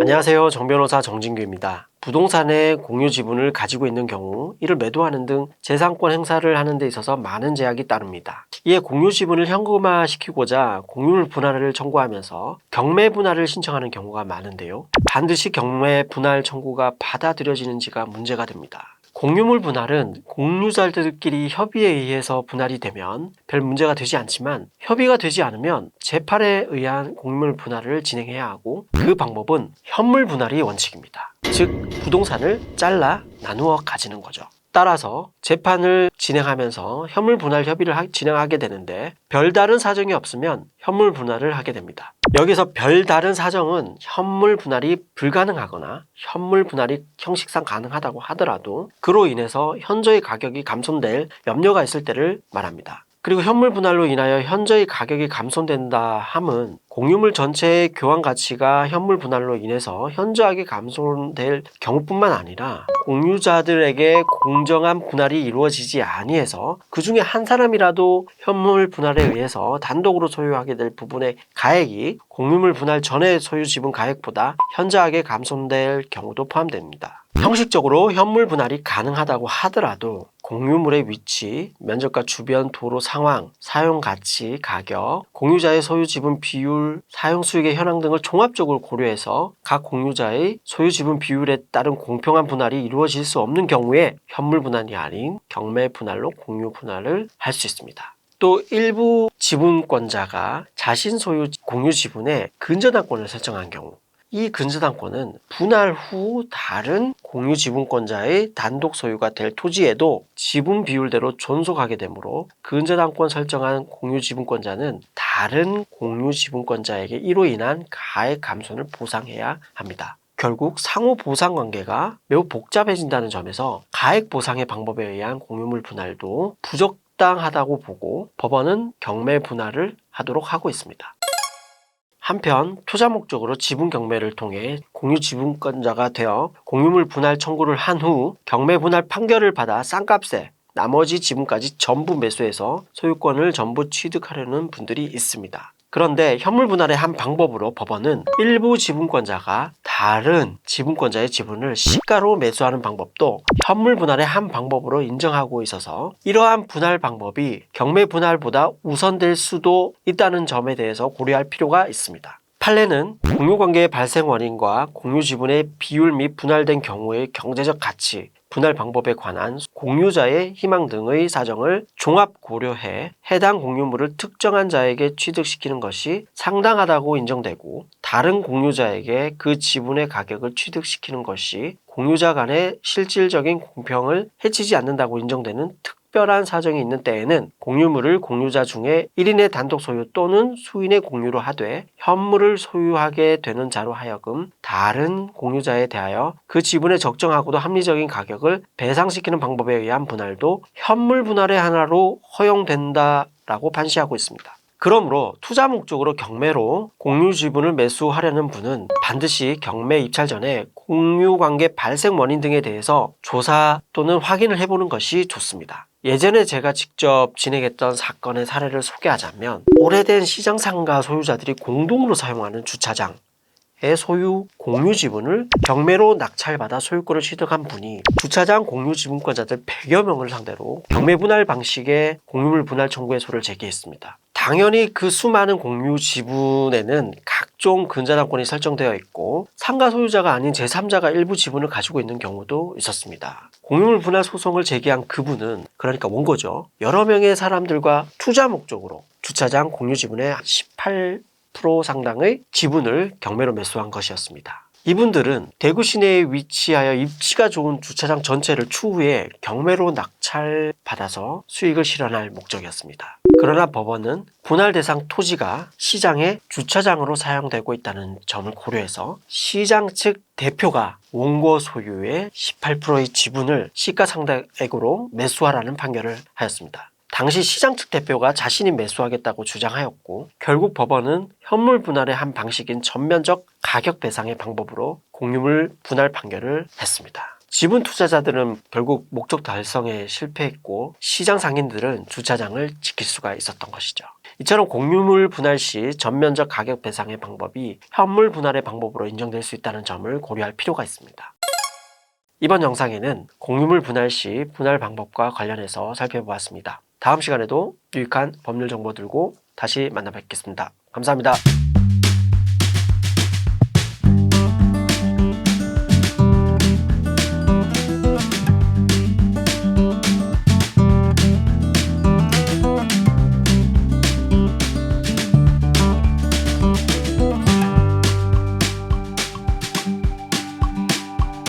안녕하세요. 정변호사 정진규입니다. 부동산의 공유 지분을 가지고 있는 경우 이를 매도하는 등 재산권 행사를 하는 데 있어서 많은 제약이 따릅니다. 이에 공유 지분을 현금화시키고자 공유물 분할을 청구하면서 경매 분할을 신청하는 경우가 많은데요. 반드시 경매 분할 청구가 받아들여지는지가 문제가 됩니다. 공유물 분할은 공유자들끼리 협의에 의해서 분할이 되면 별 문제가 되지 않지만 협의가 되지 않으면 재판에 의한 공유물 분할을 진행해야 하고 그 방법은 현물 분할이 원칙입니다. 즉 부동산을 잘라 나누어 가지는 거죠. 따라서 재판을 진행하면서 현물 분할 협의를 진행하게 되는데 별다른 사정이 없으면 현물 분할을 하게 됩니다. 여기서 별다른 사정은 현물 분할이 불가능하거나 현물 분할이 형식상 가능하다고 하더라도 그로 인해서 현저히 가격이 감손될 염려가 있을 때를 말합니다. 그리고 현물 분할로 인하여 현저히 가격이 감손된다 함은 공유물 전체의 교환 가치가 현물 분할로 인해서 현저하게 감손될 경우뿐만 아니라 공유자들에게 공정한 분할이 이루어지지 아니해서 그 중에 한 사람이라도 현물 분할에 의해서 단독으로 소유하게 될 부분의 가액이 공유물 분할 전의 소유 지분 가액보다 현저하게 감손될 경우도 포함됩니다. 형식적으로 현물 분할이 가능하다고 하더라도 공유물의 위치, 면적과 주변 도로 상황, 사용 가치, 가격, 공유자의 소유 지분 비율, 사용 수익의 현황 등을 종합적으로 고려해서 각 공유자의 소유 지분 비율에 따른 공평한 분할이 이루어질 수 없는 경우에 현물 분할이 아닌 경매 분할로 공유 분할을 할 수 있습니다. 또 일부 지분권자가 자신 소유 공유 지분에 근저당권을 설정한 경우 이 근저당권은 분할 후 다른 공유 지분권자의 단독 소유가 될 토지에도 지분 비율대로 존속하게 되므로 근저당권 설정한 공유 지분권자는 다른 공유 지분권자에게 이로 인한 가액 감손을 보상해야 합니다. 결국 상호 보상 관계가 매우 복잡해진다는 점에서 가액 보상의 방법에 의한 공유물 분할도 부적당하다고 보고 법원은 경매 분할을 하도록 하고 있습니다. 한편 투자 목적으로 지분 경매를 통해 공유 지분권자가 되어 공유물 분할 청구를 한 후 경매 분할 판결을 받아 싼값에 나머지 지분까지 전부 매수해서 소유권을 전부 취득하려는 분들이 있습니다. 그런데 현물 분할의 한 방법으로 법원은 일부 지분권자가 다른 지분권자의 지분을 시가로 매수하는 방법도 현물 분할의 한 방법으로 인정하고 있어서 이러한 분할 방법이 경매 분할보다 우선될 수도 있다는 점에 대해서 고려할 필요가 있습니다. 판례는 공유관계의 발생 원인과 공유 지분의 비율 및 분할된 경우의 경제적 가치, 분할 방법에 관한 공유자의 희망 등의 사정을 종합 고려해 해당 공유물을 특정한 자에게 취득시키는 것이 상당하다고 인정되고 다른 공유자에게 그 지분의 가격을 취득시키는 것이 공유자 간의 실질적인 공평을 해치지 않는다고 인정되는 특별한 사정이 있는 때에는 공유물을 공유자 중에 1인의 단독 소유 또는 수인의 공유로 하되 현물을 소유하게 되는 자로 하여금 다른 공유자에 대하여 그 지분의 적정하고도 합리적인 가격을 배상시키는 방법에 의한 분할도 현물 분할의 하나로 허용된다라고 판시하고 있습니다. 그러므로 투자 목적으로 경매로 공유 지분을 매수하려는 분은 반드시 경매 입찰 전에 공유관계 발생 원인 등에 대해서 조사 또는 확인을 해보는 것이 좋습니다. 예전에 제가 직접 진행했던 사건의 사례를 소개하자면 오래된 시장 상가 소유자들이 공동으로 사용하는 주차장의 소유 공유 지분을 경매로 낙찰받아 소유권을 취득한 분이 주차장 공유 지분권자들 100여 명을 상대로 경매 분할 방식의 공유물 분할 청구해소를 제기했습니다. 당연히 그 수많은 공유 지분에는 각종 근저당권이 설정되어 있고 상가 소유자가 아닌 제3자가 일부 지분을 가지고 있는 경우도 있었습니다. 공유물 분할 소송을 제기한 그분은 그러니까 원고죠. 여러 명의 사람들과 투자 목적으로 주차장 공유 지분의 18% 상당의 지분을 경매로 매수한 것이었습니다. 이분들은 대구 시내에 위치하여 입지가 좋은 주차장 전체를 추후에 경매로 낙찰받아서 수익을 실현할 목적이었습니다. 그러나 법원은 분할 대상 토지가 시장의 주차장으로 사용되고 있다는 점을 고려해서 시장 측 대표가 원고 소유의 18%의 지분을 시가상당액으로 매수하라는 판결을 하였습니다. 당시 시장 측 대표가 자신이 매수하겠다고 주장하였고 결국 법원은 현물 분할의 한 방식인 전면적 가격 배상의 방법으로 공유물 분할 판결을 했습니다. 지분 투자자들은 결국 목적 달성에 실패했고 시장 상인들은 주차장을 지킬 수가 있었던 것이죠. 이처럼 공유물 분할 시 전면적 가격 배상의 방법이 현물 분할의 방법으로 인정될 수 있다는 점을 고려할 필요가 있습니다. 이번 영상에는 공유물 분할 시 분할 방법과 관련해서 살펴보았습니다. 다음 시간에도 유익한 법률 정보 들고 다시 만나 뵙겠습니다. 감사합니다.